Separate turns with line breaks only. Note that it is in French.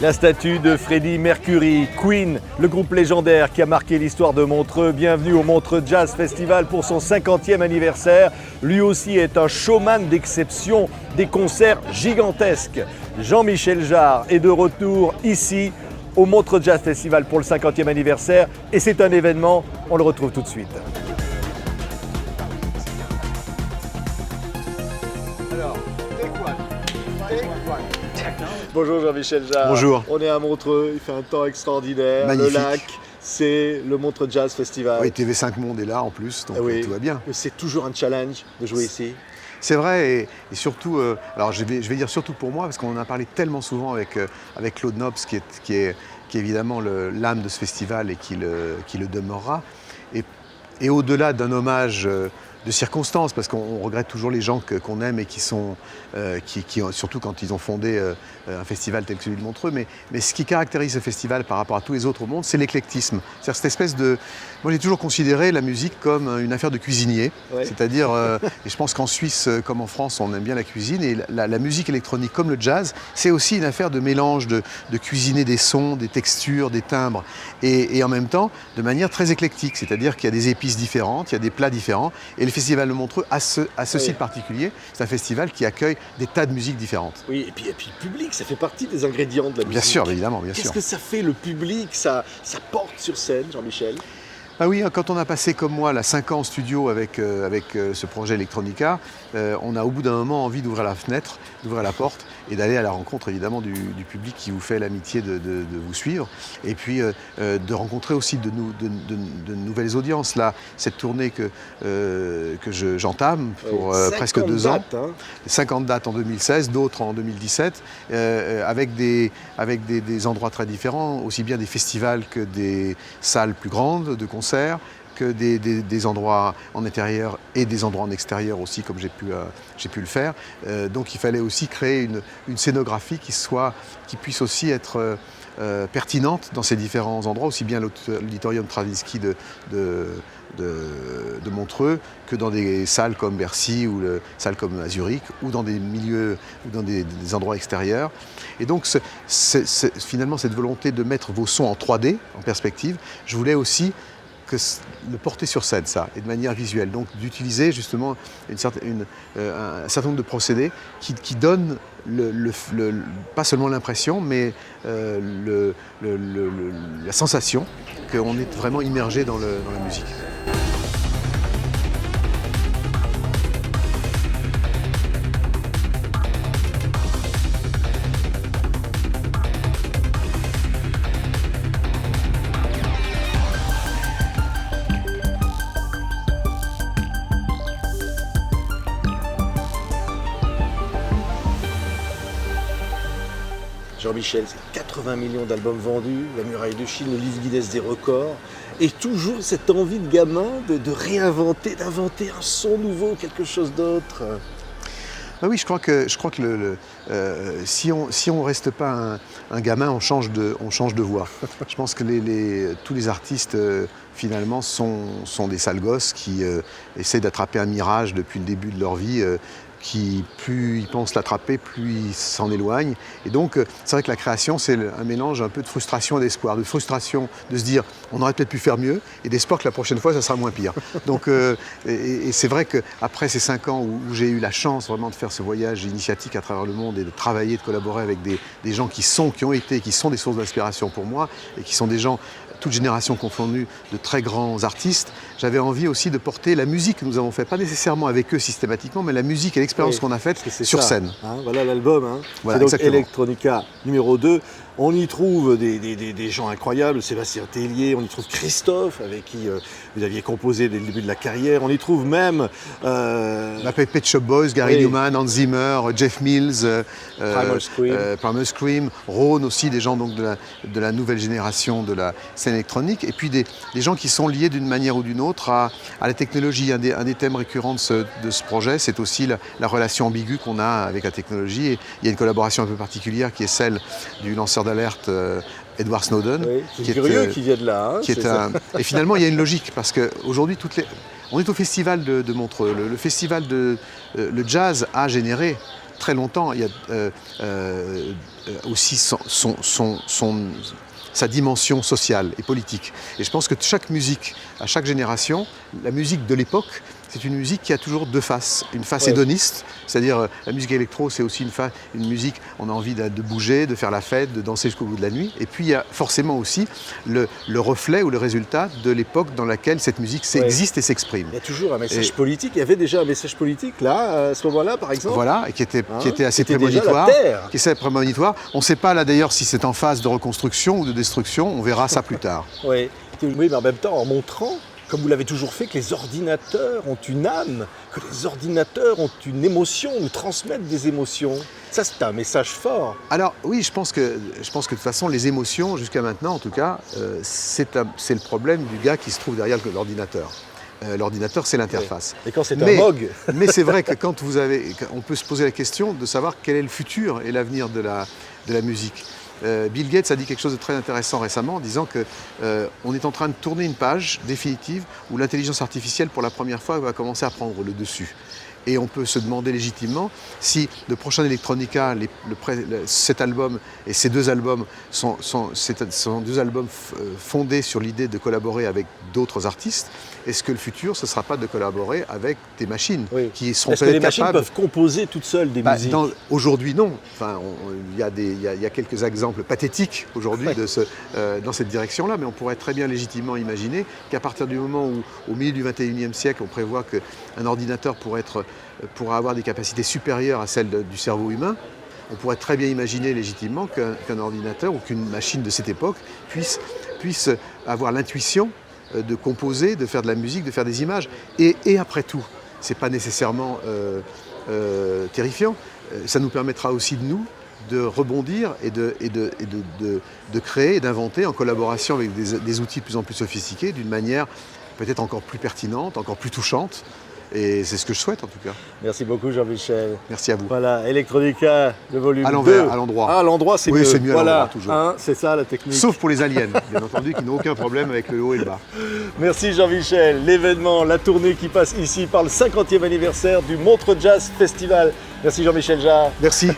La statue de Freddie Mercury, Queen, le groupe légendaire qui a marqué l'histoire de Montreux. Bienvenue au Montreux Jazz Festival pour son 50e anniversaire. Lui aussi est un showman d'exception, des concerts gigantesques. Jean-Michel Jarre est de retour ici au Montreux Jazz Festival pour le 50e anniversaire. Et c'est un événement, on le retrouve tout de suite. Alors, bonjour Jean-Michel Jarre.
Bonjour.
On est à Montreux, il fait un temps extraordinaire.
Magnifique.
Le lac, c'est le Montreux Jazz Festival.
Oui, TV5 Monde est là en plus, donc
Oui.
tout va bien.
C'est toujours un challenge de jouer ici.
C'est vrai, et surtout, alors je vais dire surtout pour moi, parce qu'on en a parlé tellement souvent avec Claude Nobs, qui est évidemment l'âme de ce festival et qui le demeurera. Et au-delà d'un hommage de circonstances, parce qu'on regrette toujours les gens qu'on aime et qui surtout quand ils ont fondé un festival tel que celui de Montreux, mais ce qui caractérise ce festival par rapport à tous les autres au monde, c'est l'éclectisme. C'est-à-dire cette espèce de... Moi j'ai toujours considéré la musique comme une affaire de cuisinier,
Ouais.
c'est-à-dire, et je pense qu'en Suisse comme en France, on aime bien la cuisine, et la musique électronique comme le jazz, c'est aussi une affaire de mélange, de cuisiner des sons, des textures, des timbres, et en même temps de manière très éclectique, c'est-à-dire qu'il y a des épices différentes, il y a des plats différents, et le Festival de Montreux a ceci de particulier, c'est un festival qui accueille des tas de musiques différentes.
Oui, et puis le public, ça fait partie des ingrédients de la musique.
Bien sûr, évidemment, bien sûr.
Qu'est-ce que ça fait le public, ça porte sur scène, Jean-Michel?
Ah oui, quand on a passé comme moi 5 ans en studio avec ce projet Electronica, on a au bout d'un moment envie d'ouvrir la fenêtre, d'ouvrir la porte et d'aller à la rencontre évidemment du public qui vous fait l'amitié de vous suivre, et puis de rencontrer aussi de nouvelles audiences. Là, cette tournée que j'entame pour presque 2 ans, 50 dates en 2016, d'autres en 2017, avec des endroits très différents, aussi bien des festivals que des salles plus grandes de concerts, que des endroits en intérieur et des endroits en extérieur aussi, comme j'ai pu le faire. Donc il fallait aussi créer une scénographie qui puisse aussi être pertinente dans ces différents endroits, aussi bien l'auditorium Stravinsky de Montreux que dans des salles comme Bercy ou salles comme à Zurich, ou dans des milieux ou dans des endroits extérieurs. Et donc finalement cette volonté de mettre vos sons en 3D, en perspective, je voulais aussi le porter sur scène, ça, et de manière visuelle. Donc d'utiliser justement un certain nombre de procédés qui donnent pas seulement l'impression, mais la sensation qu'on est vraiment immergé dans la musique.
Jean-Michel, c'est 80 millions d'albums vendus, la muraille de Chine, le livre Guinness des records, et toujours cette envie de gamin de réinventer, d'inventer un son nouveau, quelque chose d'autre.
Ah oui, je crois que si on reste pas un gamin, on change de voix. Je pense que tous les artistes finalement sont des sales gosses qui essaient d'attraper un mirage depuis le début de leur vie. Qui plus ils pensent l'attraper, plus ils s'en éloignent. Et donc, c'est vrai que la création, c'est un mélange un peu de frustration et d'espoir. De frustration de se dire, on aurait peut-être pu faire mieux, et d'espoir que la prochaine fois, ça sera moins pire. Donc, et c'est vrai qu'après ces 5 ans où j'ai eu la chance vraiment de faire ce voyage initiatique à travers le monde et de travailler, de collaborer avec des gens qui ont été, qui sont des sources d'inspiration pour moi, et qui sont des gens, toutes générations confondues, de très grands artistes, j'avais envie aussi de porter la musique que nous avons faite, pas nécessairement avec eux systématiquement, mais la musique et l'expérience qu'on a faite sur scène.
Hein, voilà l'album,
Voilà,
c'est donc
exactement.
Electronica numéro 2. On y trouve des gens incroyables, Sébastien Tellier, on y trouve Christophe, avec qui vous aviez composé dès le début de la carrière, on y trouve même...
Pet Shop Boys, Gary Newman, Hans Zimmer, Jeff Mills, Primal Scream, Rhône aussi, des gens donc de la nouvelle génération de la scène électronique, et puis des gens qui sont liés d'une manière ou d'une autre à la technologie. Un des thèmes récurrents de ce projet, c'est aussi la relation ambiguë qu'on a avec la technologie, et il y a une collaboration un peu particulière qui est celle du lanceur d'alerte Edward Snowden.
Oui, c'est curieux qu'il vienne là.
Et finalement, il y a une logique, parce qu'aujourd'hui, on est au festival de Montreux. Le festival le jazz a généré très longtemps, il y a aussi sa dimension sociale et politique. Et je pense que chaque musique, à chaque génération, la musique de l'époque, c'est une musique qui a toujours deux faces. Une face hédoniste, c'est-à-dire la musique électro, c'est aussi une musique, on a envie de bouger, de faire la fête, de danser jusqu'au bout de la nuit. Et puis il y a forcément aussi le reflet ou le résultat de l'époque dans laquelle cette musique existe et s'exprime.
Il y a toujours un message politique. Il y avait déjà un message politique là, à ce moment-là, par exemple.
Voilà, et qui était assez prémonitoire. Qui était prémonitoire. On ne sait pas là d'ailleurs si c'est en phase de reconstruction ou de destruction. On verra ça plus tard.
Oui, mais en même temps, en montrant, comme vous l'avez toujours fait, que les ordinateurs ont une âme, que les ordinateurs ont une émotion, nous transmettent des émotions. Ça, c'est un message fort.
Alors oui, je pense que de toute façon, les émotions, jusqu'à maintenant en tout cas, c'est le problème du gars qui se trouve derrière l'ordinateur. L'ordinateur, c'est l'interface.
Et quand c'est un MOG.
Mais c'est vrai que on peut se poser la question de savoir quel est le futur et l'avenir de la musique. Bill Gates a dit quelque chose de très intéressant récemment en disant qu'on est en train de tourner une page définitive où l'intelligence artificielle pour la première fois va commencer à prendre le dessus. Et on peut se demander légitimement si le prochain Electronica, cet album et ces deux albums sont deux albums fondés sur l'idée de collaborer avec d'autres artistes. Est-ce que le futur, ce ne sera pas de collaborer avec des machines qui seront peut-être capables... Est-ce que
les machines peuvent composer toutes seules des musiques?
Aujourd'hui, non. Enfin, il y a quelques exemples pathétiques aujourd'hui dans cette direction-là, mais on pourrait très bien légitimement imaginer qu'à partir du moment où, au milieu du XXIe siècle, on prévoit qu'un ordinateur pourra avoir des capacités supérieures à celles du cerveau humain, on pourrait très bien imaginer légitimement qu'un ordinateur ou qu'une machine de cette époque puisse avoir l'intuition de composer, de faire de la musique, de faire des images. Et après tout, ce n'est pas nécessairement terrifiant. Ça nous permettra aussi de rebondir et de créer et d'inventer en collaboration avec des outils de plus en plus sophistiqués d'une manière peut-être encore plus pertinente, encore plus touchante. Et c'est ce que je souhaite en tout cas.
Merci beaucoup Jean-Michel.
Merci à vous.
Voilà, Electronica, le volume 2.
À l'envers, à l'endroit.
Ah, à l'endroit, c'est
mieux.
Oui,
c'est mieux à l'endroit toujours.
C'est ça la technique.
Sauf pour les aliens, bien entendu, qui n'ont aucun problème avec le haut et le bas.
Merci Jean-Michel. L'événement, la tournée qui passe ici par le 50e anniversaire du Montreux Jazz Festival. Merci Jean-Michel Jarre.
Merci.